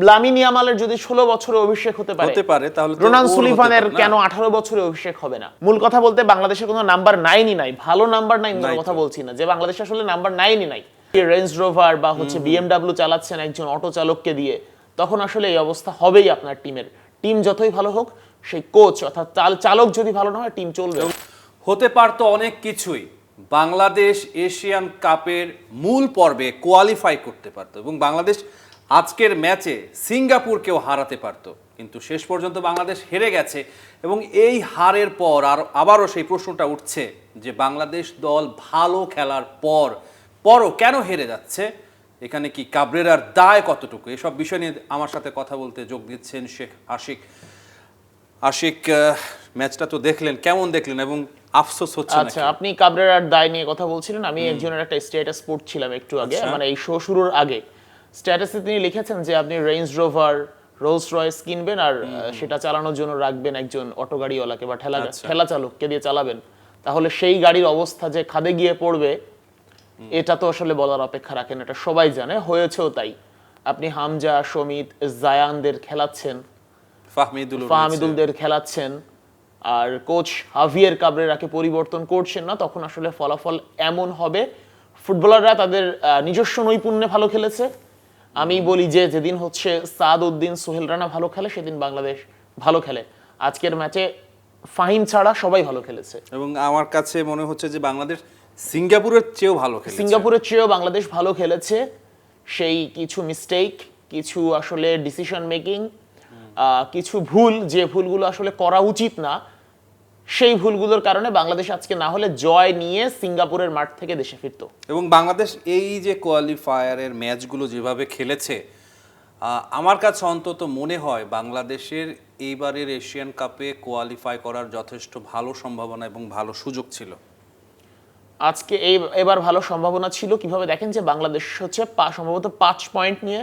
Lamine ইয়ামালের যদি 16 বছরে অভিষেক হতে পারে তাহলে রোনান সুলিভানের কেন 18 বছরে অভিষেক হবে না? মূল কথা বলতে বাংলাদেশের কোনো নাম্বার 9ই নাই, ভালো নাম্বার 9 কথা বলছি না, যে বাংলাদেশে আসলে নাম্বার 9ই নাই। রেঞ্জ রোভার বা বিএমডব্লিউ চালাচ্ছেন একজন অটো চালককে দিয়ে, তখন আসলে এই অবস্থা হবেই আপনার টিমের। টিম যতই ভালো হোক, সেই কোচ অর্থাৎ চালক যদি ভালো না হয়, টিম চলবে। হতে পারতো অনেক কিছুই। বাংলাদেশ এশিয়ান কাপের মূল পর্বে কোয়ালিফাই করতে পারতো এবং বাংলাদেশ আজকের ম্যাচে সিঙ্গাপুরকেও হারাতে পারতো, কিন্তু শেষ পর্যন্ত বাংলাদেশ হেরে গেছে। এবং এই হারের পর আবারও সেই প্রশ্নটা উঠছে যে বাংলাদেশ দল ভালো খেলার পরও কেন হেরে যাচ্ছে? এখানে কি কাবরেরার দায় কতটুকু? এসব বিষয় নিয়ে আমার সাথে কথা বলতে যোগ দিচ্ছেন শেখ আশিক। আশিক, ম্যাচটা তো দেখলেন, কেমন দেখলেন এবং আফসোস হচ্ছে নাকি? আচ্ছা, আপনি কাবরেরার দায় নিয়ে কথা বলছিলেন, আমি একজনের একটা স্ট্যাটাস পড়ছিলাম একটু আগে, মানে এই শো শুরুর আগে। স্ট্যাটাসে তিনি লিখেছেন যে আপনি রেঞ্জ রোভার, রোলস রয়েস কিনবেন আর সেটা চালানোর জন্য রাখবেন একজন অটো গাড়িওয়ালাকে বা ঠেলা চালককে দিয়ে চালাবেন, তাহলে সেই গাড়ির অবস্থা যে খাদে গিয়ে পড়বে, এটা তো আসলে বলার অপেক্ষা রাখেন, এটা সবাই জানে, হয়েছেও তাই। আপনি হামজা, সমিত, জায়ানদের খেলাচ্ছেন, ফাহমিদুলদের খেলাচ্ছেন, আর কোচ হাভিয়ের কাবরেরাকে পরিবর্তন করছেন না, তখন আসলে ফলাফল এমন হবে। ফুটবলাররা তাদের নিজস্ব নৈপুণ্যে ভালো খেলেছে। আমি বলি যে যেদিন হচ্ছে সাদ উদ্দিন, সোহেল রানা ভালো খেলে, সেদিন বাংলাদেশ ভালো খেলে। আজকের ম্যাচে ফাহিম ছাড়া সবাই ভালো খেলেছে এবং আমার কাছে মনে হচ্ছে যে বাংলাদেশ সিঙ্গাপুরের চেয়েও ভালো খেলেছে। সিঙ্গাপুরের চেয়েও বাংলাদেশ ভালো খেলেছে। সেই কিছু মিস্টেক, কিছু আসলে ডিসিশন মেকিং, কিছু ভুল, যে ভুলগুলো আসলে করা উচিত না, সেই ভুলগুলোর কারণে বাংলাদেশ আজকে না হলে জয় নিয়ে সিঙ্গাপুরের মাঠ থেকে দেশে ফিরতো। এবং বাংলাদেশ এই যে কোয়ালিফায়ারের ম্যাচগুলো যেভাবে খেলেছে, আমার কাছে অন্তত মনে হয় বাংলাদেশের এইবারের এশিয়ান কাপে কোয়ালিফাই করার যথেষ্ট ভালো সম্ভাবনা এবং ভালো সুযোগ ছিল। আজকে এবার ভালো সম্ভাবনা ছিল কিভাবে দেখেন, যে বাংলাদেশ হচ্ছে সম্ভবত 5 পয়েন্ট নিয়ে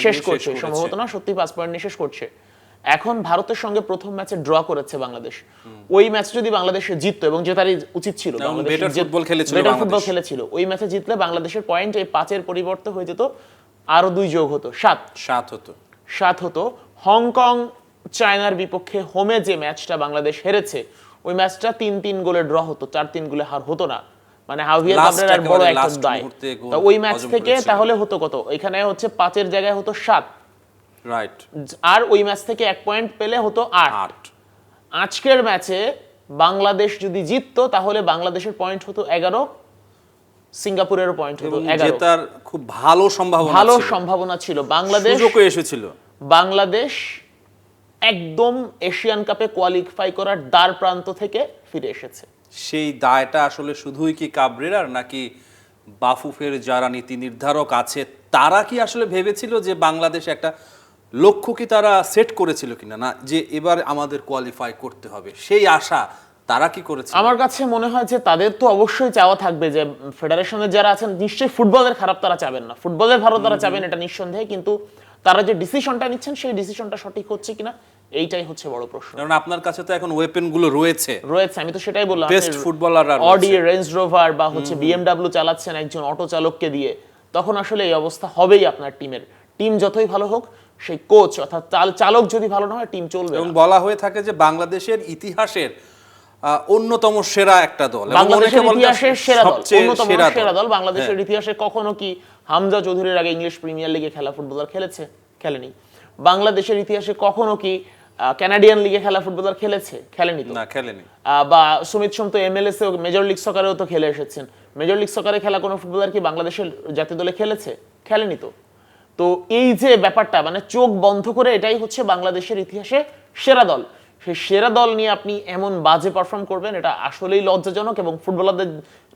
শেষ করছে, সম্ভবত না, সত্যি 5 পয়েন্ট নিয়ে শেষ করছে। এখন ভারতের সঙ্গে প্রথম ম্যাচে ড্র করেছে বাংলাদেশ। ওই ম্যাচ যদি বাংলাদেশে জিততো, এবং জেতারই উচিত ছিল, বেটার ফুটবল খেলেছিল, ওই ম্যাচে জিতলে বাংলাদেশের পয়েন্ট এই 5-এর পরিবর্তে হয়ে যেত আরো 2 যোগ হতো, 7 হতো। হংকং চায়নার বিপক্ষে হোমে যে ম্যাচটা বাংলাদেশ হেরেছে, ওই ম্যাচটা 3-3 গোলে ড্র হতো, 4-3 গোলে হার হতো না। মানে হাভিয়ার কাবরেরার বড় একটা দায়। তো ওই ম্যাচ থেকে তাহলে হতো কত? এখানে হচ্ছে 5-এর জায়গায় হতো 7, রাইট, আর ওই ম্যাচ থেকে 1 পয়েন্ট পেলে হতো 8। আজকের ম্যাচে বাংলাদেশ যদি জিততো, তাহলে বাংলাদেশের পয়েন্ট হতো 11, সিঙ্গাপুরেরও পয়েন্ট হতো 11। জেতার খুব ভালো সম্ভাবনা ছিল। বাংলাদেশ একদম এশিয়ান কাপে কোয়ালিফাই করার দ্বার প্রান্ত থেকে ফিরে এসেছে। সেই দায়টা আসলে শুধুই কি কাবরেরার, নাকি বাফুফের যারা নীতি নির্ধারক আছে তারা কি আসলে ভেবেছিল যে বাংলাদেশ একটা লক্ষ্য কি তারা সেট করেছিল কিনা, না যে এবার আমাদের কোয়ালিফাই করতে হবে, সেই আশা তারা কি করেছে? আমার কাছে মনে হয় যে তাদের তো অবশ্যই চাওয়া থাকবে যে ফেডারেশনের যারা আছেন, নিশ্চয়ই ফুটবলের খারাপ তারা চাবেন না, ফুটবলের ভালো তারা চাবেন, এটা নিঃসন্দেহে, কিন্তু তারা যে ডিসিশনটা নিচ্ছেন, সেই ডিসিশনটা সঠিক হচ্ছে কিনা, এইটাই হচ্ছে বড় প্রশ্ন। কারণ আপনার কাছে তো এখন ওয়েপন গুলো রয়েছে, আমি তো সেটাই বললাম, বেস্ট ফুটবলাররা অডি, রেঞ্জ রোভার বা বিএমডব্লিউ চালাচ্ছেন একজন অটো চালককে দিয়ে, তখন আসলে এই অবস্থা হবেই আপনার টিমের। টিম যতই ভালো হোক, সেই কোচ অর্থাৎ চালক যদি ভালো না হয়, টিম চলবে না। এবং বলা হয়ে থাকে যে বাংলাদেশের ইতিহাসের অন্যতম সেরা একটা দল, বাংলাদেশের ইতিহাসের সেরা দল। বাংলাদেশের ইতিহাসে কখনো কি হামজা চৌধুরীর আগে ইংলিশ প্রিমিয়ার লিগে খেলা ফুটবলার খেলেছে? খেলেনি। বাংলাদেশের ইতিহাসে কখনো কি কানাডিয়ান লিগে খেলা ফুটবলার খেলেনি তো। বা সুমিত সোম তো এমএলএস এ, মেজর লিগ সকারেও তো খেলে এসেছেন। মেজর লিগ সকারে খেলা কোনো ফুটবলার কি বাংলাদেশের জাতীয় দলে খেলেনি তো। তো এই যে ব্যাপারটা, মানে চোখ বন্ধ করে এটাই হচ্ছে বাংলাদেশের ইতিহাসে সেরা দল, সেই সেরা দল নিয়ে আপনি এমন বাজে পারফর্ম করবেন, এটা আসলেই লজ্জাজনক এবং ফুটবলারদের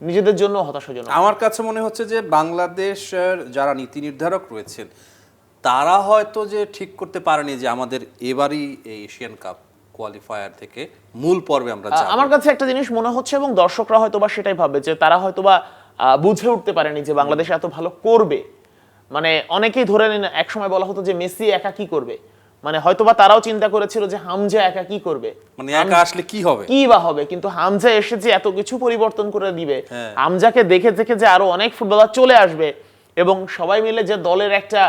নিজেদের জন্য হতাশাজনক। আমার কাছে মনে হচ্ছে যে বাংলাদেশের যারা নীতি নির্ধারক রয়েছেন, তারা হয়তো যে ঠিক করতে পারেনি যে আমাদের এবারই এই এশিয়ান কাপ কোয়ালিফায়ার থেকে মূল পর্বে আমরা যাব। আমার কাছে একটা জিনিস মনে হচ্ছে, এবং দর্শকরা হয়তোবা সেটাই ভাববে, যে তারা হয়তোবা বুঝে উঠতে পারেনি যে বাংলাদেশ এত ভালো করবে। মানে অনেকেই ধরে নেন, একসময় বলা হতো যে মেসি একা কি করবে, মানে হয়তোবা তারাও চিন্তা করেছিল যে হামজা একা কি করবে, মানে একা আসলে কি হবে, কিন্তু হামজা এসে যে এত কিছু পরিবর্তন করে দিবে, হামজাকে দেখে যে আরো অনেক ফুটবলার চলে আসবে, এবং সবাই মিলে যে দলের একটা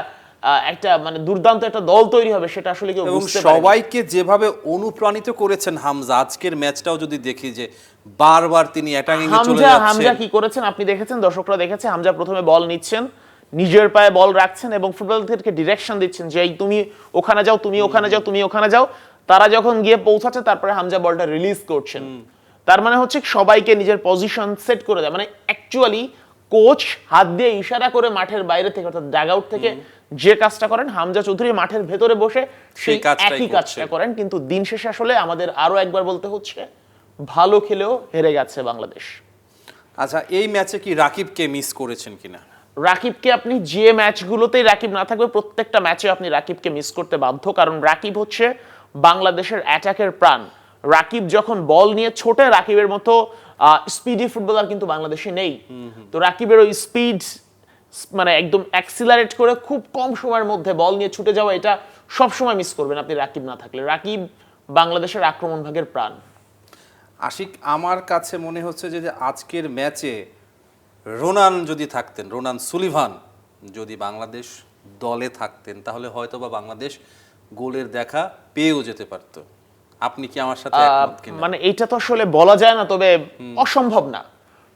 একটা মানে দুর্দান্ত একটা দল তৈরি হবে সেটা আসলে কেউ এবং বুঝতে পারে সবাইকে যেভাবে অনুপ্রাণিত করেছেন হামজা, আজকের ম্যাচটাও যদি দেখি যে বারবার তিনি অ্যাটাকিং এ চলে হামজা যাচ্ছেন। কি করেছেন আপনি দেখেছেন, দর্শকরা দেখেছে, হামজা প্রথমে বল নিচ্ছেন, নিজের পায়ে বল রাখছেন এবং ফুটবলারদেরকে ডিরেকশন দিচ্ছেন যে এই তুমি ওখানে যাও, তুমি ওখানে যাও, তুমি ওখানে যাও। তারা যখন গিয়ে পৌঁছাচ্ছে তারপরে হামজা বলটা রিলিজ করছেন। তার মানে হচ্ছে সবাইকে নিজের পজিশন সেট করে দেয়, মানে অ্যাকচুয়ালি কোচ হাত দিয়ে ইশারা করে মাঠের বাইরে থেকে অর্থাৎ ডাগ আউট থেকে যে কাজটা করেন, হামজা চৌধুরী মাঠের ভেতরে বসে সেই কাজটাই একই করছে। কাজটা করেন। কিন্তু দিন শেষে আসলে আমাদের আরো একবার বলতে হচ্ছে ভালো খেলেও হেরে গেছে বাংলাদেশ। আচ্ছা, এই ম্যাচে কি রাকিবকে মিস করেছেন কিনা? রাকিবকে আপনি যে ম্যাচগুলোতেই রাকিব না থাকবে প্রত্যেকটা ম্যাচে আপনি রাকিবকে মিস করতে বাধ্য, কারণ রাকিব হচ্ছে বাংলাদেশের অ্যাটাকের প্রাণ। রাকিব যখন বল নিয়ে ছোটে, রাকিবের মতো স্পিডি ফুটবলার কিন্তু বাংলাদেশে নেই। তো রাকিবের ওই স্পিড মানে একদম অ্যাক্সিলারেট করে খুব কম সময়ের মধ্যে বল নিয়ে ছুটে যাওয়া, এটা সবসময় মিস করবেন আপনি রাকিব না থাকলে। রাকিব বাংলাদেশের আক্রমণ ভাগের প্রাণ। আশিক, আমার কাছে মনে হচ্ছে যে আজকের ম্যাচে রোনান যদি থাকতেন, রোনান সুলিভান যদি বাংলাদেশ দলে থাকতেন, তাহলে হয়তো বা বাংলাদেশ গোলের দেখা পেয়েও যেতে পারত। আপনি কি আমার সাথে একমত কিনা? মানে এইটা তো আসলে বলা যায় না, তবে অসম্ভব না।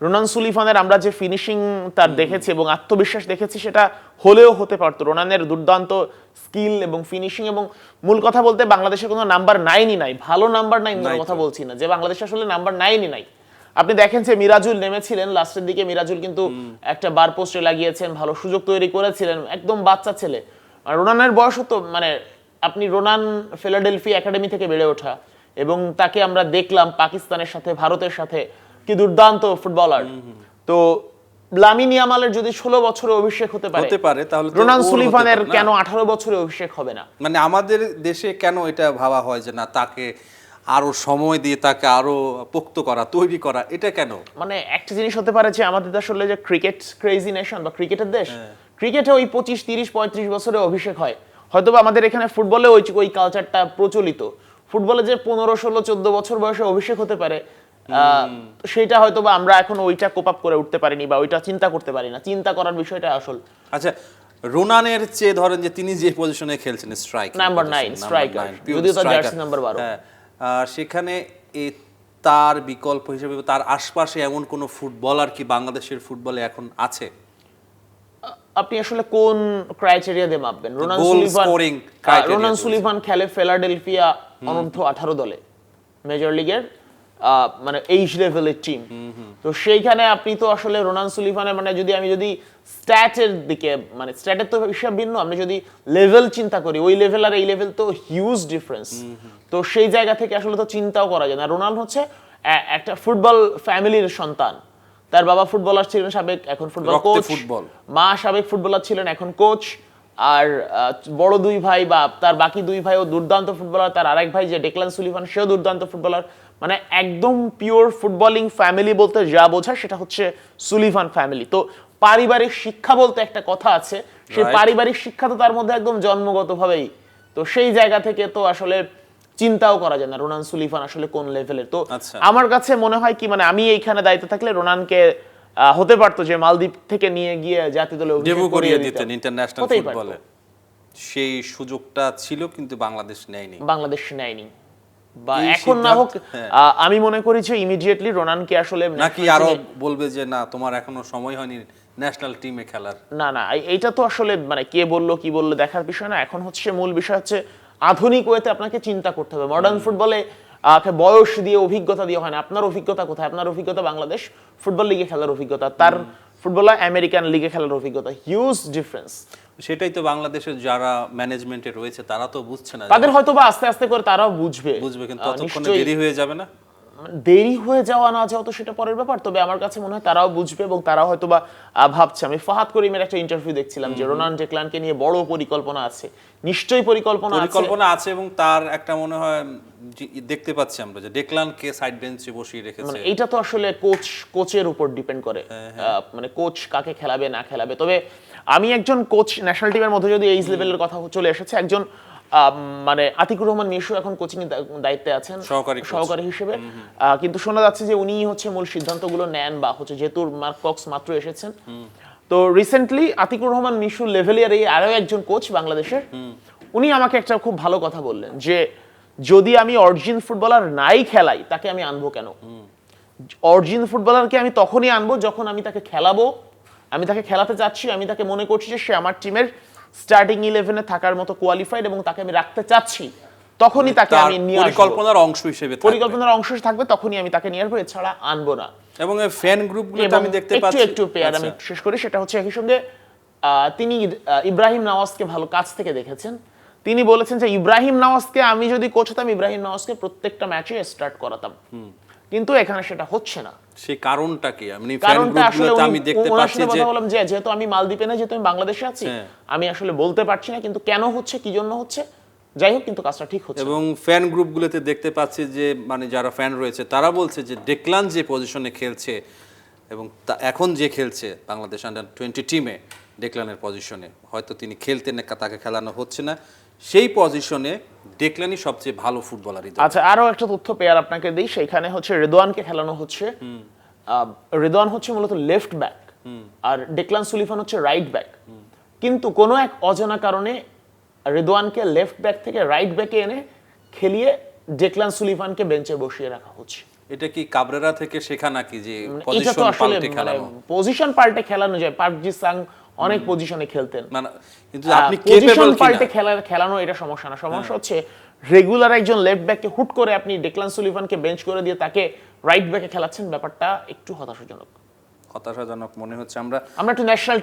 রোনান সুলিভানের আমরা যে ফিনিশিং তার দেখেছি এবং আত্মবিশ্বাস দেখেছি সেটা হলেও হতে পারতো। রোনানের দুর্দান্ত স্কিল এবং ফিনিশিং, এবং মূল কথা বলতে বাংলাদেশের কোনো নাম্বার 9ই নাই, ভালো নাম্বার 9 কথা বলছি না, যে বাংলাদেশ আসলে নাম্বার 9ই নাই। আপনি দেখেন যে মিরাজুল নেমেছিলেন লাস্টের দিকে, মিরাজুল কিন্তু একটা বার পোস্টে লাগিয়েছেন, ভালো সুযোগ তৈরি করেছিলেন, একদম বাচ্চা ছেলে। আর রোনানের বয়স তো মানে আপনি রোনান ফিলাডেলফিয়া একাডেমি থেকে বেড়ে ওঠা, এবং তাকে আমরা দেখলাম পাকিস্তানের সাথে, ভারতের সাথে, কি দুর্দান্ত ফুটবলার। তো লামিন ইয়ামালের যদি 16 বছরে অভিষেক হতে পারে তাহলে তো রোনান ওর হতে সুলিভানের পারে না। কেন 18 বছরে অভিষেক হবে না? মানে আমাদের দেশে কেন এটা ভাবা হয় যে না, তাকে আরো সময় দিয়ে তাকে আরো পোক্ত করা, তৈরি করা, এটা কেন? মানে একটা জিনিস হতে পারে যে আমাদের দেশ আসলে যে ক্রিকেট ক্রেজি নেশন বা ক্রিকেটের দেশ, ক্রিকেটে ওই 25, 30, 35 বছরে অভিষেক হয়। হয়তোবা আমাদের এখানে ফুটবলে ওই কালচারটা প্রচলিত। ফুটবলে যে 15, 16, 14 বছর বয়সে অভিষেক হতে পারে, সেটা হয়তোবা আমরা এখন ওইটা কোপ আপ করে উঠতে পারিনি বা ওইটা চিন্তা করতে পারি না। চিন্তা করার বিষয়টা আসল। আচ্ছা, রোনানের চেয়ে ধরেন যে তিনি যে পজিশনে খেলছেন, স্ট্রাইক নাম্বার 9 স্ট্রাইকার, যদিও তার জার্সি নাম্বার 12। সেখানে তার বিকল্প হিসেবে তার আশপাশে এমন কোন ফুটবলার কি বাংলাদেশের ফুটবলে এখন আছে? আপনি আসলে কোন ক্রাইটেরিয়া দিয়ে মাপবেন? রোনান সুলিভান খেলে ফিলাডেলফিয়া অনূর্ধ্ব 18 দলে, মেজর লিগের মানে এইজ লেভেলের টিম। তো সেইখানে আপনি তো আসলে রোনান সুলিভানের মানে আমি যদি স্ট্যাটের দিকে, মানে স্ট্যাটের তো হিসাব ভিন্ন, আমি যদি লেভেল চিন্তা করি, ওই লেভেল আর এই লেভেল তো হিউজ ডিফারেন্স। তো সেই জায়গা থেকে আসলে তো চিন্তাও করা যায় না। রোনাল হচ্ছে একটা ফুটবল ফ্যামিলির সন্তান। তার বাবা ফুটবলার ছিলেন সাবেক, এখন ফুটবল কোচ। মা সাবেক ফুটবলার ছিলেন, এখন কোচ। আর বড় দুই ভাই বা তার বাকি দুই ভাইও দুর্দান্ত ফুটবলার। তার আরেক ভাই যে ডেকলান সুলিভান, সেও দুর্দান্ত ফুটবলার। মানে একদম পিওর ফুটবলিং ফ্যামিলি বলতে যা বোঝায় সেটা হচ্ছে সুলিভান ফ্যামিলি। তো পারিবারিক শিক্ষা বলতে একটা কথা আছে, সেই পারিবারিক শিক্ষা তো তার মধ্যে একদম জন্মগতভাবেই। তো সেই জায়গা থেকে তো আসলে চিন্তাও করা যায় না রোনান সুলিভান আসলে কোন লেভেলের। তো আমার কাছে মনে হয় কি, মানে আমি এইখানে দায়িত্বে থাকলে রোনানকে হতে পারতো যে মালদ্বীপ থেকে নিয়ে গিয়ে জাতীয় দলে ডেবিউ করিয়ে দিতেন ইন্টারন্যাশনাল ফুটবলে। সেই সুযোগটা ছিল কিন্তু বাংলাদেশ নেয়নি। বা এখন না হোক, আমি মনে করি যে ইমিডিয়েটলি রোনানকে আসলে, নাকি আরো বলবে যে না, তোমার এখনো সময় হয়নি ন্যাশনাল টিমে খেলার। না, এইটা তো আসলে মানে কে বললো কি বললো দেখার বিষয় না। এখন হচ্ছে মূল বিষয় হচ্ছে আধুনিক ওয়েতে আপনাকে চিন্তা করতে হবে। মডার্ন ফুটবলে বয়স দিয়ে, অভিজ্ঞতা দিয়ে হয় না। আপনার অভিজ্ঞতা কোথায়? আপনার অভিজ্ঞতা বাংলাদেশ ফুটবল লিগে খেলার অভিজ্ঞতা, তার ফুটবলার আমেরিকান লিগে খেলার অভিজ্ঞতা, হিউজ ডিফারেন্স। সেটাই তো বাংলাদেশের যারা ম্যানেজমেন্টে রয়েছে তারা তো বুঝছে না। তাদের হয়তো বা আস্তে আস্তে করে তারাও বুঝবে, কিন্তু ততক্ষণে দেরি হয়ে যাবে না? দেরি হয়ে যাওয়া না যাওয়া তো সেটা পরের ব্যাপার। তবে আমার কাছে মনে হয় তারাও বুঝবে এবং তারাও হয়তো বা ভাবছে। আমি ফাহাদ করিমের একটা ইন্টারভিউ দেখছিলাম যে রোনান ডেকলানকে নিয়ে বড় পরিকল্পনা আছে। নিশ্চয়ই পরিকল্পনা আছে এবং তার একটা মনে হয় দেখতে পাচ্ছি আমরা যে ডেকলানকে সাইড বেঞ্চে বসিয়ে রেখেছে। মানে এটা তো আসলে কোচের উপর ডিপেন্ড করে, মানে কোচ কাকে খেলাবে না খেলাবে। তবে আমি একজন কোচ, ন্যাশনাল টিমের মধ্যে যদি এই লেভেলের কথা চলে এসেছে, একজন মানে আতিকুর রহমান মিশু এখন কোচিং এর দায়িত্বে আছেন সহকারী হিসেবে। কিন্তু শোনা যাচ্ছে যে উনি হচ্ছে মূল সিদ্ধান্তগুলো নেন, বা হচ্ছে যেহেতু মার্ক কক্স মাত্র এসেছেন, তো রিসেন্টলি আতিকুর রহমান মিশু লেভেলের এই আরো একজন কোচ বাংলাদেশের, উনি আমাকে একটা খুব ভালো কথা বললেন যে যদি আমি অরিজিন ফুটবলার নাই খেলাই তাকে আমি আনবো কেন? অরিজিন ফুটবলারকে আমি তখনই আনবো যখন আমি তাকে খেলাবো, আমি তাকে খেলাতে চাচ্ছি, আমি তাকে মনে করছি যে সে আমার টিমের স্টার্টিং 11-এ থাকার মতো কোয়ালিফাইড এবং তাকে আমি রাখতে চাচ্ছি, তখনই তাকে আমি নিয়ে আসবো। পরিকল্পনার অংশ হিসেবে পরিকল্পনার অংশ থাকবে, তখনই আমি তাকে নিয়ে আসবো, এছাড়া আনবো না। এবং এই ফ্যান গ্রুপগুলোতে আমি দেখতে পাচ্ছি একটু পেয়ার আমি শেষ করি, সেটা হচ্ছে একই সঙ্গে তিনি ইব্রাহিম নওয়াজকে ভালো কাছ থেকে দেখেছেন। তিনি বলেছেন যে ইব্রাহিম নওয়াজকে আমি যদি কোচ হতাম, ইব্রাহিম নওয়াজকে প্রত্যেকটা ম্যাচে স্টার্ট করাতাম, কিন্তু এখানে সেটা হচ্ছে না। সেই কারণটা কি? আমি ফ্যান কারণটা আসলে গ্রুপগুলোতে আমি দেখতে পাচ্ছি যে কথা বললাম যে যেহেতু আমি মালদ্বীপে না, যেহেতু আমি বাংলাদেশে আছি, আমি আসলে বলতে পারছি না কিন্তু কেন হচ্ছে, কি জন্য হচ্ছে, যাই হোক, কিন্তু কাজটা ঠিক হচ্ছে। এবং ফ্যান গ্রুপগুলোতে দেখতে পাচ্ছি যে মানে যারা ফ্যান রয়েছে তারা বলছে যে ডেকলান যে পজিশনে খেলছে এবং এখন যে খেলছে বাংলাদেশ আন্ডার-20 টিমে, ডেকলানের পজিশনে হয়তো তিনি খেলতেন না, তাকে খেলানো হচ্ছে না, সেই পজিশনে ডেকলানই সবচেয়ে ভালো ফুটবলারই। আচ্ছা, আরো একটা তথ্য পেয়ার আপনাকে দিই, সেখানে হচ্ছে রেদওয়ানকে খেলানো হচ্ছে। রেদওয়ান হচ্ছে মূলত লেফট ব্যাক আর ডেকলান সুলিফান হচ্ছে রাইট ব্যাক, কিন্তু কোনো এক অজানা কারণে রেদওয়ানকে লেফট ব্যাক থেকে রাইট ব্যাকে এনে খেলিয়ে ডেকলান সুলিফানকে বেঞ্চে বসিয়ে রাখা হচ্ছে। এটা কি কাবরেরা থেকে শেখা নাকি যে এটা তো আসলে পজিশন পাল্টে খেলানো যায়? পার্ক জি সাং অনেক পজিশনে খেলতেন, মানে কিন্তু আপনি কেপেবল পজিশন পাল্টে কিনা খেলানো এটা সমস্যা না। সমস্যা হচ্ছে রেগুলার একজন লেফট ব্যাককে হুট করে আপনি ডেকলান সুলিভানকে বেঞ্চ করে দিয়ে তাকে রাইট ব্যাকে খেলাচ্ছেন, ব্যাপারটা একটু হতাশাজনক। হতাশাজনক মনে হচ্ছে। আমরা একটু ন্যাশনাল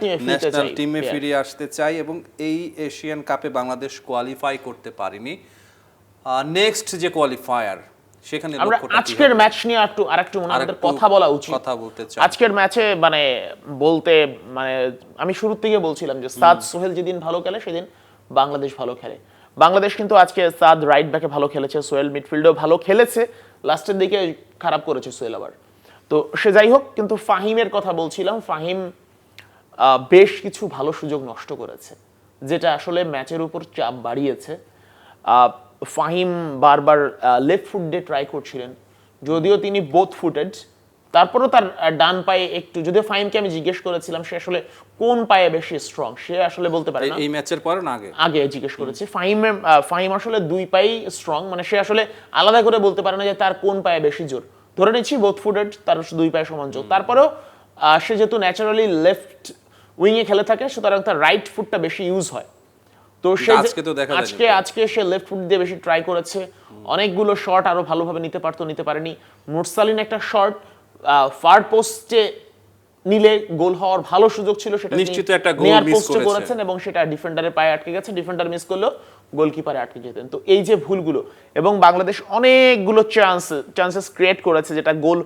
টিমে ফিরে আসতে চাই এবং এই এশিয়ান কাপে বাংলাদেশ কোয়ালিফাই করতে পারেনি। নেক্সট যে কোয়ালিফায়ার, সেখানে আমরা আজকের ম্যাচ নিয়ে আরেকটু আমাদের কথা বলা উচিত। কথা বলতে চাই আজকের ম্যাচে মানে আমি শুরু থেকে বলছিলাম যে সাদ সোহেল যেদিন ভালো খেলে সেদিন বাংলাদেশ ভালো খেলে। বাংলাদেশ কিন্তু আজকে সাদ রাইট ব্যাকে ভালো খেলেছে, সোহেল মিডফিল্ডেও ভালো খেলেছে, লাস্টের দিকে খারাপ করেছে সোহেল আবার। তো সে যাই হোক, কিন্তু ফাহিমের কথা বলছিলাম, ফাহিম বেশ কিছু ভালো সুযোগ নষ্ট করেছে, যেটা আসলে ম্যাচের উপর চাপ বাড়িয়েছে। ফাহিম বারবার লেফট ফুট দিয়ে ট্রাই করছিলেন, যদিও তিনি বোথ ফুটেড, তারপরেও তার ডান পায়ে একটু, যদিও ফাহিমকে আমি জিজ্ঞেস করেছিলাম সে আসলে কোন পায়ে বেশি স্ট্রং, সে আসলে বলতে পারে না। এই ম্যাচের পর না আগে জিজ্ঞেস করেছি। ফাহিম আসলে দুই পায়েই স্ট্রং, মানে সে আসলে আলাদা করে বলতে পারে না যে তার কোন পায়ে বেশি জোর। ধরে নিচ্ছি বোথ ফুটেড, তার দুই পায়ে সমান জোর। তারপরেও সে যেহেতু ন্যাচারালি লেফট উইংয়ে খেলে থাকে, সুতরাং তার রাইট ফুটটা বেশি ইউজ হয়। তো সে আজকে সে লেফট ফুট দিয়ে বেশি ট্রাই করেছে, অনেকগুলো শট আরো ভালোভাবে নিতে পারতো, নিতে পারেনি। মুরসালিন একটা শট ফার পোস্টে নিলে গোল হওয়ার ভালো সুযোগ ছিল, সেটা নিশ্চিত একটা গোল মিস করেছেন এবং সেটা ডিফেন্ডারের পায়ে আটকে গেছে, ডিফেন্ডার মিস করলো, গোলকিপারে আটকে যেতেন। তো এই যে ভুলগুলো, এবং বাংলাদেশ অনেকগুলো চান্সেস ক্রিয়েট করেছে যেটা গোল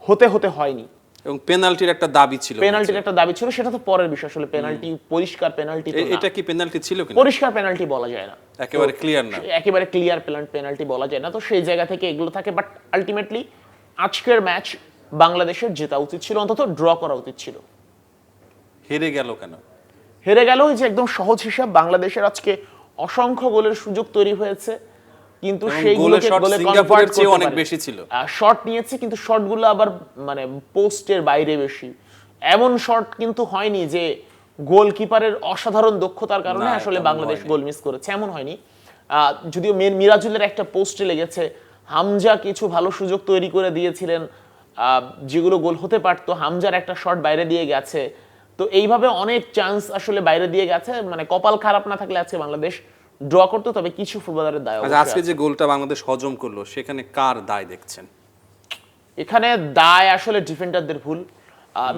হতে হয়নি, এবং পেনাল্টির একটা দাবি ছিল, সেটা তো পরের বিষয়। আসলে পেনাল্টি, পরিষ্কার পেনাল্টি, এটা কি পেনাল্টি ছিল কিনা পরিষ্কার পেনাল্টি বলা যায় না, একেবারে ক্লিয়ার না, একেবারে ক্লিয়ার পেনাল্টি বলা যায় না। তো সেই জায়গা থেকে এগুলো থাকে, বাট আলটিমেটলি আজকের ম্যাচ বাংলাদেশের জেতা উচিত ছিল, অন্তত ড্র করা উচিত ছিল। হেরে গেল কেন? হেরে গেল যে একদম সহজ হিসাব, বাংলাদেশের আজকে অসংখ্য গোলের সুযোগ তৈরি হয়েছে, কিন্তু সেইগুলোকে গোলে কনভার্ট করতে অনেক বেশি ছিল। শট নিয়েছে, কিন্তু শটগুলো আবার মানে পোস্টের বাইরে বেশি। এমন শট কিন্তু হয়নি যে গোলকিপারের অসাধারণ দক্ষতার কারণে আসলে বাংলাদেশ গোল মিস করেছে, এমন হয়নি। যদিও মিরাজুলের একটা পোস্টে লেগেছে, হামজা কিছু ভালো সুযোগ তৈরি করে দিয়েছিলেন যেগুলো গোল হতে পারতো, হামজার একটা শট বাইরে দিয়ে গেছে। তো এইভাবে অনেক চান্স আসলে বাইরে দিয়ে গেছে, মানে কপাল খারাপ না থাকলে আজকে বাংলাদেশ ড্র করতো, তবে কিছু ফুটবলারের দায়। আজকে যে গোলটা বাংলাদেশ হজম করলো, সেখানে কার দায় দেখছেন? এখানে দায় আসলে ডিফেন্ডারদের ভুল।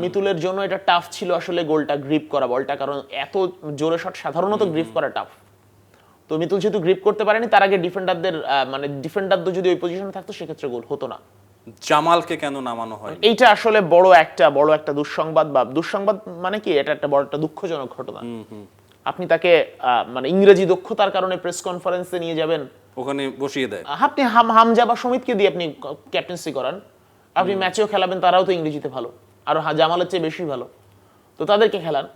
মিতুলের জন্য এটা টাফ ছিল আসলে গোলটা গ্রিপ করা বলটা, কারণ এত জোরে শট সাধারণত গ্রিপ করা টাফ। তো মিতুল যেহেতু গ্রিপ করতে পারেনি, তার আগে ডিফেন্ডারদের যদি ওই পজিশনে থাকতো সেক্ষেত্রে গোল হতো না। জামালকে কেন নামানো হয়? এইটা আসলে বড় একটা দুঃসংবাদ, বা দুঃসংবাদ মানে কি, এটা একটা বড় একটা দুঃখজনক ঘটনা। আপনি তাকে মানে ইংরেজি দক্ষতার কারণে প্রেস কনফারেন্সে নিয়ে যাবেন, ওখানে বসিয়ে দেয়। আপনি হামজা বা সমিতকে দিয়ে আপনি ক্যাপ্টেন্সি করান, আপনি ম্যাচেও খেলাবেন, তারাও তো ইংরেজিতে ভালো, আর জামালের চেয়ে বেশি ভালো, তো তাদেরকে খেলান,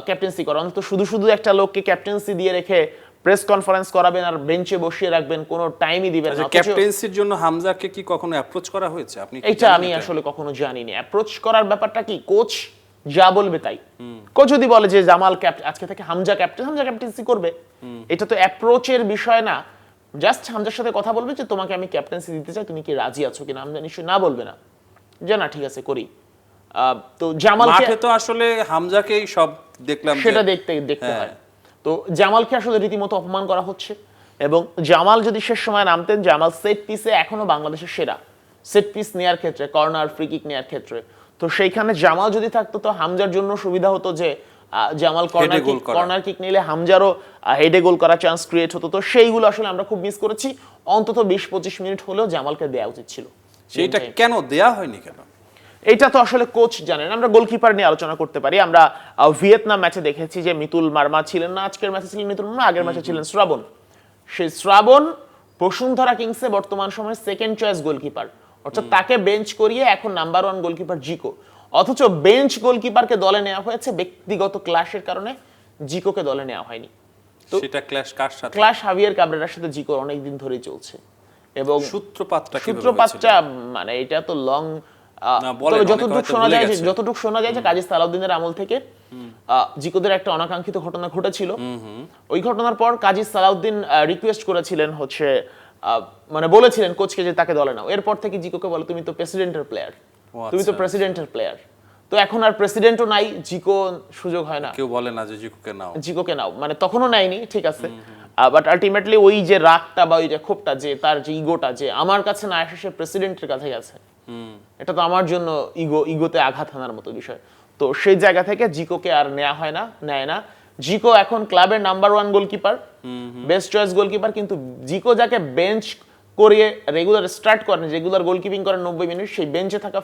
ক্যাপ্টেন্সি করান। তো শুধু একটা লোককে ক্যাপ্টেন্সি দিয়ে রেখে প্রেস কনফারেন্স করাবেন আর বেঞ্চে বসিয়ে রাখবেন, কোনো টাইমই দিবেন না। ক্যাপ্টেন্সির জন্য হামজাকে কি কখনো অ্যাপ্রোচ করা হয়েছে? আপনি এটা আমি আসলে কখনো জানিনি। অ্যাপ্রোচ করার ব্যাপারটা কি, কোচ যা বলবে তাই। কোচ যদি বলে যে জামাল আজকে থেকে হামজা ক্যাপ্টেন্সি করবে, এটা তো অ্যাপ্রোচের বিষয় না। জাস্ট হামজার সাথে কথা বলবে যে তোমাকে আমি ক্যাপ্টেন্সি দিতে চাই, তুমি কি রাজি আছো কিনা। হামজা নিশ্চয়ই না বলবে না, যে না ঠিক আছে করি। তো জামালকে মাঠে তো আসলে হামজাকেই সব দেখলাম যে- সেটা দেখতে হয়। তো জামালকে আসলে রীতিমতো অপমান করা হচ্ছে, এবং জামাল যদি শেষ সময় নামতেন, জামাল সেট পিসে এখনো বাংলাদেশের সেরা সেট পিস নেওয়ার ক্ষেত্রে, কর্নার ফ্রি কিক নেওয়ার ক্ষেত্রে। তো সেইখানে জামাল যদি থাকতো তো হামজার জন্য সুবিধা হতো যে জামাল কর্নার কিক নিলে হামজারও হেডে গোল করার চান্স ক্রিয়েট হতো। তো সেইগুলো আসলে আমরা খুব মিস করেছি। অন্তত 20-25 মিনিট হলেও জামালকে দেওয়া উচিত ছিল। সেইটা কেন দেয়া হয়নি কেন? এটা তো আসলে কোচ জানেন। আমরা গোলকিপার নিয়ে আলোচনা করতে পারি। আমরা ভিয়েতনাম ম্যাচে দেখেছি যে মিতুল মার্মা ছিলেন না, আজকের ম্যাচে ছিলেন মিতুল মার্মা, আগের ম্যাচে ছিলেন শ্রাবণ। সেই শ্রাবণ বসুন্ধরা কিংসে বর্তমান সময়ে সেকেন্ড চয়েস গোলকিপার, অর্থাৎ তাকে বেঞ্চ করিয়ে এখন নাম্বার 1 গোলকিপার জিকো। অথচ বেঞ্চ গোলকিপারকে দলে নেওয়া হয়েছে ব্যক্তিগত ক্লাশের কারণে, জিকোকে দলে নেওয়া হয়নি। সেটা ক্ল্যাশ কার সাথে? ক্লাশ হাভিয়ার কাবরেরার সাথে জিকোর অনেকদিন ধরেই চলছে, এবং সূত্রপাতটা মানে এটা তো লং। তবে যতটুকু শোনা যায় যে কাজী সালাউদ্দিনের আমল থেকে জিকোদের একটা অনাকাঙ্ক্ষিত ঘটনা ঘটেছিল। ওই ঘটনার পর কাজী সালাউদ্দিন রিকোয়েস্ট করেছিলেন হচ্ছে, মানে বলেছিলেন কোচকে যে তাকে দলে নাও। এরপর থেকে জিকোকে বলে তুমি তো প্রেসিডেন্টের প্লেয়ার, তো এখন আর প্রেসিডেন্টও নাই, জিকো সুযোগ হয় না, কেউ বলে না যে জিকোকে নাও, মানে তখনও নাইনি, ঠিক আছে। বাট আলটিমেটলি ওই যে রাগটা বা ওই যে ক্ষোভটা, যে তার যে ইগোটা, যে আমার কাছে না এসে সে প্রেসিডেন্টের কাছে গেছে, এটা তো আমার জন্য ইগোতে আঘাত হানার মতো বিষয়। তো সেই জায়গা থেকে জিকোকে আর নেয় না। জিকো এখন ক্লাবের number 1 goalkeeper, best choice goalkeeper. কিন্তু জিকো যাকে বেঞ্চ করিয়ে রেগুলার স্টার্ট করেন, রেগুলার গোলকিপিং করেন 90 মিনিট, সেই বেঞ্চে থাকা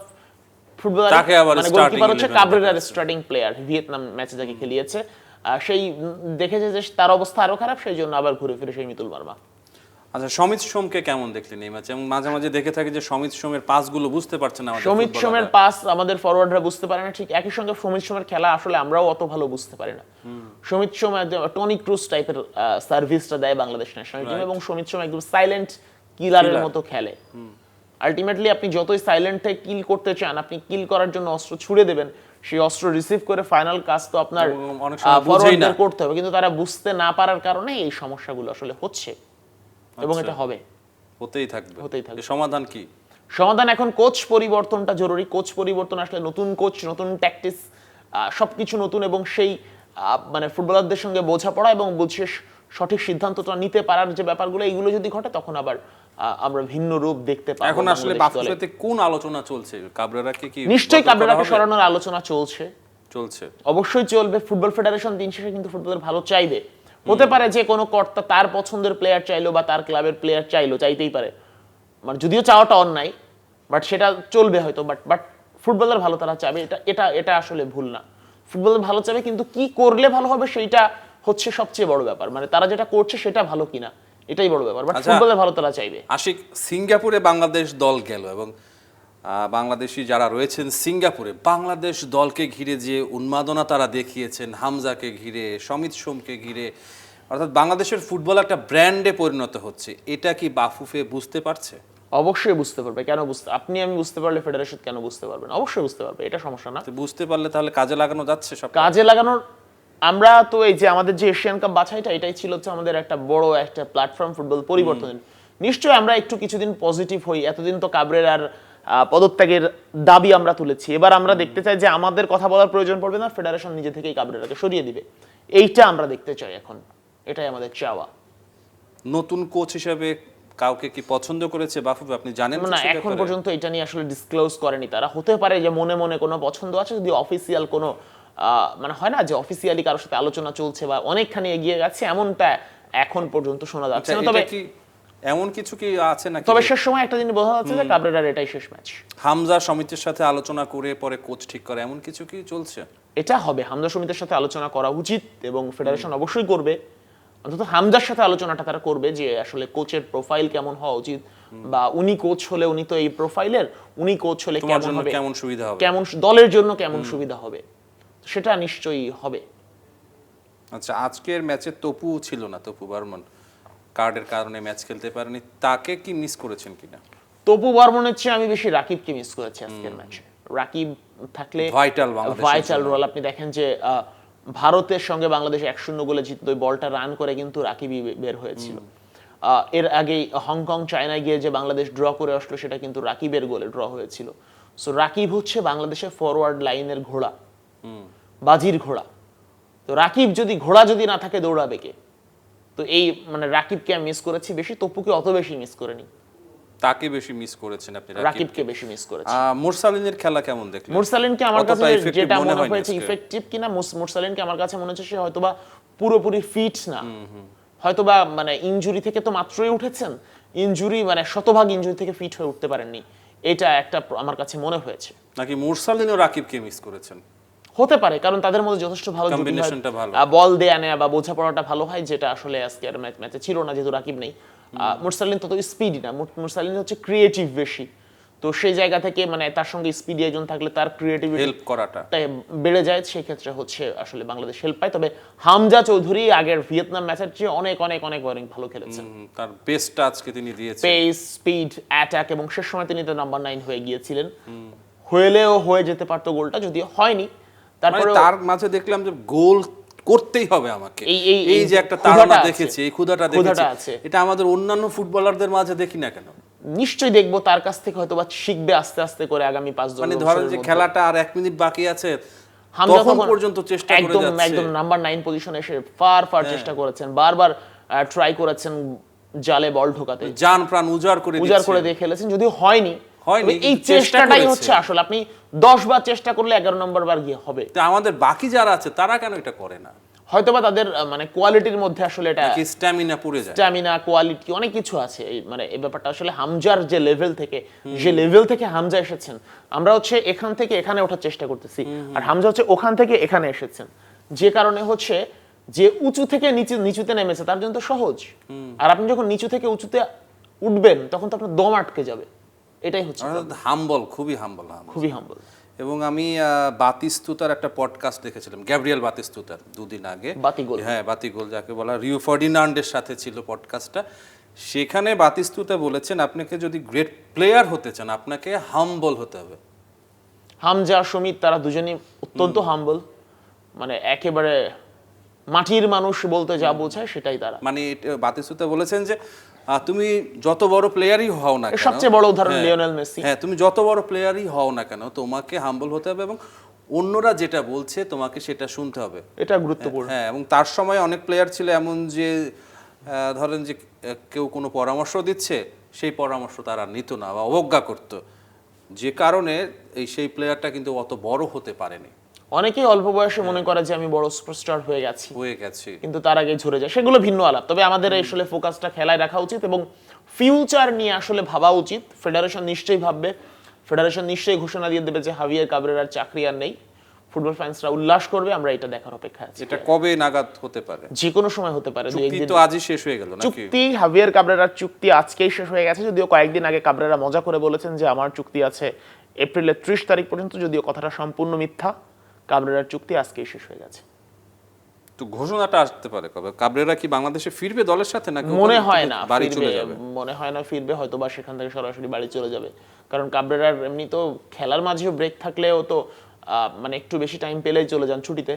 ফুটবলার মানে গোলকিপার হচ্ছে কাবরেরার স্টার্টিং প্লেয়ার, ভিয়েতনাম ম্যাচে যাকে খেলিয়েছে। সেই দেখেছে যে তার অবস্থা আরো খারাপ, সেই জন্য আবার ঘুরে ফিরে সেই মিতুল মার্মা। আচ্ছা, সমিত সোমকে কেমন দেখলেন এই ম্যাচে? এবং মাঝে মাঝে দেখে থাকি যে সমিত সোমের পাসগুলো বুঝতে পারছে না আমাদের সমিত সোমের পাস আমাদের ফরওয়ার্ডরা বুঝতে পারে না, ঠিক একই সঙ্গে সমিত সোমের খেলা আসলে আমরাও অত ভালো বুঝতে পারি না। সমিত সোম টনি ক্রুজ টাইপের সার্ভিসটা দেয় বাংলাদেশ ন্যাশনাল টিম, এবং সমিত সোম একদম সাইলেন্ট কিলারের মতো খেলে। আলটিমেটলি আপনি যতই সাইলেন্টে কিল করতে চান, আপনি কিল করার জন্য অস্ত্র ছুড়ে দেবেন, সেই অস্ত্র রিসিভ করে ফাইনাল কাজ তো আপনার ফরওয়ার্ডদের করতে হবে, কিন্তু তারা বুঝতে না পারার কারণে এই সমস্যাগুলো আসলে হচ্ছে, এবং এটা হবে, হতেই থাকবে। সমাধান কি? সমাধান এখন কোচ পরিবর্তনটা জরুরি। কোচ পরিবর্তন আসলে নতুন কোচ, নতুন ট্যাকটিক্স, সবকিছু নতুন, এবং সেই মানে ফুটবলারদের সঙ্গে বোঝাপড়া এবং বুঝে সঠিক সিদ্ধান্তটা নিতে পারার যে ব্যাপারগুলো, এইগুলো যদি ঘটে তখন আবার আমরা ভিন্ন রূপ দেখতে পাবো। এখন আসলে বাফুফেতে কোন আলোচনা চলছে? কাবরেরাকে কি? নিশ্চয়ই কাবরেরাকে সরানোর আলোচনা চলছে, অবশ্যই চলবে। ফুটবল ফেডারেশন দিন শেষে কিন্তু ফুটবলের ভালো চাইবে। হতে পারে যে কোনো কর্তা তার পছন্দের প্লেয়ার চাইলো, বা তার ক্লাবের প্লেয়ার চাইলো, চাইতেই পারে, মানে যদিও চাওয়াটা অন্যায়, বাট সেটা চলবে হয়তো। বাট ফুটবলের ভালো তারা চাবে, এটা আসলে ভুল না। ফুটবলের ভালো চাবে, কিন্তু কি করলে ভালো হবে সেইটা হচ্ছে সবচেয়ে বড় ব্যাপার। মানে তারা যেটা করছে সেটা ভালো কিনা, এটাই বড় ব্যাপার। বাট ফুটবলের ভালো তারা চাইবে। আশিক, সিঙ্গাপুরে বাংলাদেশ দল গেল, এবং বাংলাদেশি যারা রয়েছেন সিঙ্গাপুরে বাংলাদেশ দলকে ঘিরে যে উন্মাদনা তারা দেখিয়েছেন, হামজাকে ঘিরে, সমিত সোমকে ঘিরে, অর্থাৎ বাংলাদেশের ফুটবল একটা ব্র্যান্ডে পরিণত হচ্ছে, এটা কি বাফুফে বুঝতে পারছে? অবশ্যই বুঝতে পারবে। কেন আমি বুঝতে পারলে ফেডারেশন কেন বুঝতে পারবে না? অবশ্যই বুঝতে পারবে, এটা সমস্যা না। বুঝতে পারলে তাহলে কাজে লাগানো যাচ্ছে সব। কাজে লাগানোর আমরা তো এই যে আমাদের যে এশিয়ান কাপ বাছাইটা, এটাই ছিল হচ্ছে আমাদের একটা বড় একটা প্ল্যাটফর্ম ফুটবল পরিবর্তনের। নিশ্চয়ই আমরা একটু কিছুদিন পজিটিভ হই। এতদিন তো কাবরেরার পদত্যাগের দাবি আমরা তুলেছি, এবার আমরা দেখতে চাই যে আমাদের কথা বলার প্রয়োজন পড়বে না, ফেডারেশন নিজে থেকেই কাবরেরাকে সরিয়ে দিবে। এইটা আমরা দেখতে চাই এখন, এটাই আমাদের চাওয়া। নতুন কোচ হিসেবে কাউকে কি পছন্দ করেছে বাফুফে, আপনি জানেন? না, এখন পর্যন্ত এটা নিয়ে আসলে ডিসক্লোজ করেনি তারা। হতে পারে যে মনে মনে কোনো পছন্দ আছে, যদি অফিসিয়াল কোনো মানে হয় না যে অফিসিয়ালি কারোর সাথে আলোচনা চলছে বা অনেকখানি এগিয়ে গেছে, এমনটা এখন পর্যন্ত শোনা যাচ্ছে না। তবে এমন কিছু কি আছে নাকি? তবে শেষ সময় একটা জিনিস বোঝা যাচ্ছে যে কাবরেরার এটাই শেষ ম্যাচ। হামজা সমিতির সাথে আলোচনা করে পরে কোচ ঠিক করে, এমন কিছু কি চলছে? এটা হবে, হামজা সমিতির সাথে আলোচনা করা উচিত, এবং ফেডারেশন অবশ্যই করবে। অন্তত হামজার সাথে আলোচনাটা তারা করবে যে আসলে কোচের প্রোফাইল কেমন হওয়া উচিত, বা উনি কোচ হলে, উনি তো এই প্রোফাইলের, উনি কোচ হলে কেমন হবে, কেমন সুবিধা হবে, কেমন দলের জন্য কেমন সুবিধা হবে, সেটা নিশ্চয়ই হবে। আচ্ছা, আজকের ম্যাচে তপু ছিল না, তপু বর্মন কার্ডের কারণে ম্যাচ খেলতে পারেনি, তাকে কি মিস করেছেন কিনা? তপু বর্মনের চেয়ে আমি বেশি রাকিবকে মিস করেছি আজকের ম্যাচে। রাকিব থাকলে Vital বাংলাদেশের ভাইটাল জন্য। রোল। আপনি দেখেন যে ভারতের সঙ্গে বাংলাদেশ 1-0 গোলে জিতলো, ওই বলটা রান করে কিন্তু রাকিবই বের হয়েছিল। এর আগেই হংকং চায়নায় গিয়ে যে বাংলাদেশ ড্র করে আসলো, সেটা কিন্তু রাকিবের গোলে ড্র হয়েছিল। সো রাকিব হচ্ছে বাংলাদেশের ফরওয়ার্ড লাইনের ঘোড়া, বাজির ঘোড়া। তো রাকিব যদি ঘোড়া যদি না থাকে দৌড়াবে কে? তো এই মানে রাকিবকে আমি মিস করেছি বেশি, তপুকে অত বেশি মিস করিনি, তাকে বেশি মিস করেছেন আপনি রাকিবকে বেশি মিস করেছি। মুরসালিনের খেলা কেমন দেখলেন? মুরসালিনকে আমার কতটা কাছে effective যেটা মনে মনে হয়নি হয়েছে আজকে? ইফেক্টিভ কিনা, মুরসালিনকে আমার কাছে মনে হচ্ছে সে হয়তোবা পুরোপুরি ফিট না, হয়তোবা মানে ইনজুরি থেকে তো মাত্রই উঠেছেন, ইনজুরি মানে শতভাগ ইনজুরি থেকে ফিট হয়ে উঠতে পারেননি, এটা একটা আমার কাছে মনে হয়েছে। নাকি মুরসালিন ও রাকিবকে মিস করেছেন? হতে পারে, কারণ তাদের মধ্যে যথেষ্ট ভালো জুটি হয়, Combination-টা ভালো। বল দেয়া নেয়া বা বোঝাপড়াটা ভালো হয়, যেটা আসলে আজকের ম্যাচে ছিল না, যেহেতু রাকিব নেই। মুরসালিন তত স্পিডি না, মুরসালিন হচ্ছে ক্রিয়েটিভ বেশি, তো সেই জায়গা থেকে মানে তার সঙ্গে স্পিডি একজন থাকলে তার ক্রিয়েটিভিটি হেল্প করাটা বেড়ে যায়, সেই ক্ষেত্রে হচ্ছে আসলে বাংলাদেশ হেল্প পায়। তবে হামজা চৌধুরী আগের ভিয়েতনাম ম্যাচের চেয়ে অনেক অনেক অনেক অনেক ভালো খেলেছেন। তার বেস্টটা আজকে তিনি দিয়েছেন। পেস, স্পিড, অ্যাটাক, এবং শেষ সময় তিনি তো নাম্বার 9 হয়ে গিয়েছিলেন। হলেও হয়ে যেতে পারতো গোলটা, যদিও হয়নি। মানে তারপরে তার মাঝে দেখলাম যে গোল করতেই হবে আমাকে, এই যে একটা ক্ষুধাটা তাড়না আছে, দেখেছি, এই ক্ষুধাটা ক্ষুধাটা দেখেছি, আছে। এটা আমাদের অন্যান্য ফুটবলারদের মাঝে দেখি না কেন? নিশ্চয়ই দেখবো, তার কাছ থেকে হয়তো বা শিখবে আস্তে আস্তে করে আগামী 5-10 মানে বছরের ধরেন যে মধ্যে। খেলাটা আর 1 মিনিট বাকি আছে, হামজা তখন পর্যন্ত চেষ্টা করে একদম যাচ্ছে। একদম নাম্বার 9 পজিশনে এসে ফার চেষ্টা করেছেন, বারবার ট্রাই করেছেন জালে বল ঢোকাতে, জান প্রাণ উজাড় করে উজাড় দিচ্ছে। করে দিয়ে খেলেছেন, যদিও হয়নি। হয়নি, তবে এই কিন্তু চেষ্টা চেষ্টাটাই করেছে। হচ্ছে আসলে, আপনি 10 বার চেষ্টা করলে 11 নম্বর বার গিয়ে হবে। তো আমাদের বাকি যারা আছে তারা কেন এটা করে না? হয়তোবা তাদের মানে কোয়ালিটির মধ্যে আসলে এটা কি স্ট্যামিনা পুড়ে যায়? স্ট্যামিনা, কোয়ালিটি, অনেক কিছু আছে। মানে এই ব্যাপারটা আসলে হামজার যে লেভেল থেকে হামজা এসেছেন, আমরা হচ্ছে এখান থেকে এখানে ওঠার চেষ্টা করতেছি, আর হামজা হচ্ছে ওখান থেকে এখানে এসেছেন, যে কারণে হচ্ছে যে উঁচু থেকে নিচুতে নেমেছে তার জন্য তো সহজ। আর আপনি যখন নিচু থেকে উঁচুতে উঠবেন তখন তো আপনার দম আটকে যাবে, এটাই হচ্ছে হাম্বল, খুবই হাম্বল। খুবই হাম্বল। এবং আমি বাতিস্তুতার একটা পডকাস্ট দেখেছিলাম, গ্যাব্রিয়েল বাতিস্তুতার, 2 দিন আগে। বাতিগোল। হ্যাঁ, বাতিগোল যাকে বলা, রিও ফার্ডিনান্ডের সাথে ছিল পডকাস্টটা। সেখানে বাতিস্তুতা বলেছেন, আপনাকে যদি গ্রেট প্লেয়ার হতে চান আপনাকে হাম্বল হতে হবে। হামজা, সুমিত, তারা দুজনই অত্যন্ত হাম্বল, মানে একেবারে মাটির মানুষ বলতে যা বোঝায় সেটাই তারা। মানে বাতিস্তুতা বলেছেন যে তুমি যত বড় প্লেয়ারই হও না কেন, সবচেয়ে বড় উদাহরণ লিওনেল মেসি। হ্যাঁ, তুমি যত বড় প্লেয়ারই হও না কেন, তোমাকে হাম্বল হতে হবে এবং অন্যরা যেটা বলছে তোমাকে সেটা শুনতে হবে। এটা গুরুত্বপূর্ণ। হ্যাঁ, এবং তার সময় অনেক প্লেয়ার ছিল এমন যে ধরেন যে কেউ কোনো পরামর্শ দিচ্ছে, সেই পরামর্শ তারা নিত না বা অবজ্ঞা করত, যে কারণে সেই প্লেয়ারটা কিন্তু অত বড় হতে পারেনি। অনেকেই অল্প বয়সে মনে করে যে আমি বড় সুপারস্টার হয়ে গেছি, কিন্তু কিন্তু তার আগে ঝরে যায়, সেগুলো ভিন্ন আলাপ। তবে আমাদের আসলে ফোকাসটা খেলায় রাখা উচিত এবং ফিউচার নিয়ে আসলে ভাবা উচিত। ফেডারেশন নিশ্চয়ই ভাববে, ফেডারেশন নিশ্চয়ই ঘোষণা দিয়ে দেবে যে হাভিয়ার কাবরেরার চাকরি আর নেই, ফুটবল ফ্যান্সরা উল্লাস করবে, আমরা এটা দেখার অপেক্ষায় আছি। এটা কবে নাগাদ হতে পারে? যে কোনো সময় হতে পারে, চুক্তি তো আজই শেষ হয়ে গেল নাকি? চুক্তি হাভিয়ার কাবরেরার চুক্তি আজকেই শেষ হয়ে গেছে, যদিও কয়েকদিন আগে কাবরেরা মজা করে বলেছেন যে আমার চুক্তি আছে এপ্রিলের 30 তারিখ পর্যন্ত, যদিও কথাটা সম্পূর্ণ মিথ্যা। কাবরেরার চুক্তি আজকেই শেষ হয়ে গেছে। তো ঘোষণাটা আসতে পারে কবে? কাবরেরা কি বাংলাদেশে ফিরবে দলের সাথে নাকি মনে হয় না বাড়ি ফিরবে, চলে যাবে? মনে হয় না ফিরবে, হয়তো বা সেখান থেকে সরাসরি বাড়ি চলে যাবে। কারণ কাবরেরার এমনি তো খেলার মাঝেও ব্রেক থাকলেও তো মানে একটু বেশি টাইম পেলেই চলে যান ছুটিতে।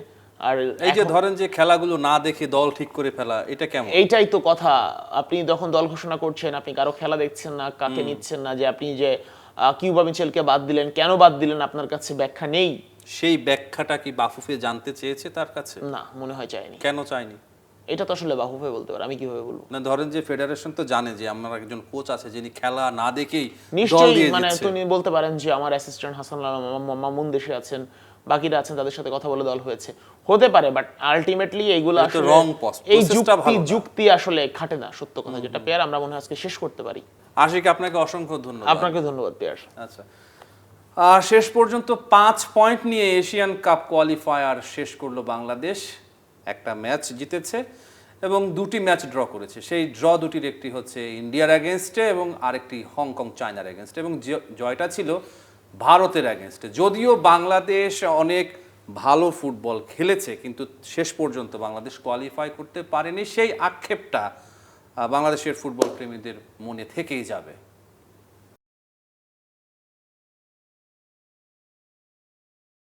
আর এই যে ধরেন যে খেলাগুলো না দেখে দল ঠিক করে ফেলা, এটা কেমন? এইটাই তো কথা, আপনি যখন দল ঘোষণা করছেন আপনি কারো খেলা দেখছেন না, কাকে নিচ্ছেন না, যে আপনি যে কিউবা মিচেলকে বাদ দিলেন, কেন বাদ দিলেন আপনার কাছে ব্যাখ্যা নেই। সেই ব্যাখ্যাটা কি বাফুফে জানতে চেয়েছে তার কাছে? না, মনে হয় চাইনি। কেন চাইনি? এটা তো আসলে বাহুফে বলতে পারে, আমি কিভাবে বলবো? না, ধরেন যে ফেডারেশন তো জানে যে আমার একজন কোচ আছে যিনি খেলা না দেখেই দল নিশ্চয়ই, দিয়ে মানে দিচ্ছে। তুমি বলতে পারেন যে আমার অ্যাসিস্ট্যান্ট হাসান মামুন দেশে আছেন, বাকিরা আছেন, তাদের সাথে কথা বলে দল হয়েছে, হতে পারে। বাট আলটিমেটলি এইগুলো এটা তো আসলে wrong post, এই process-টা ভালো না। যুক্তি আসলে খাটে না, সত্য কথা যেটা। পেয়ার আমরা মনে হয় আজকে শেষ করতে পারি। আশিক, আপনাকে অসংখ্য ধন্যবাদ। আপনাকে ধন্যবাদ পেয়ার। আচ্ছা, শেষ পর্যন্ত 5 পয়েন্ট নিয়ে এশিয়ান কাপ কোয়ালিফায়ার শেষ করলো বাংলাদেশ। একটা ম্যাচ জিতেছে এবং 2টি ম্যাচ ড্র করেছে। সেই ড্র দুটির একটি হচ্ছে ইন্ডিয়ার অ্যাগেনস্টে এবং আরেকটি হংকং চায়নার অ্যাগেনস্টে, এবং জয়টা ছিল ভারতের অ্যাগেনস্টে। যদিও বাংলাদেশ অনেক ভালো ফুটবল খেলেছে, কিন্তু শেষ পর্যন্ত বাংলাদেশ কোয়ালিফাই করতে পারেনি। সেই আক্ষেপটা বাংলাদেশের ফুটবল প্রেমীদের মনে থেকেই যাবে।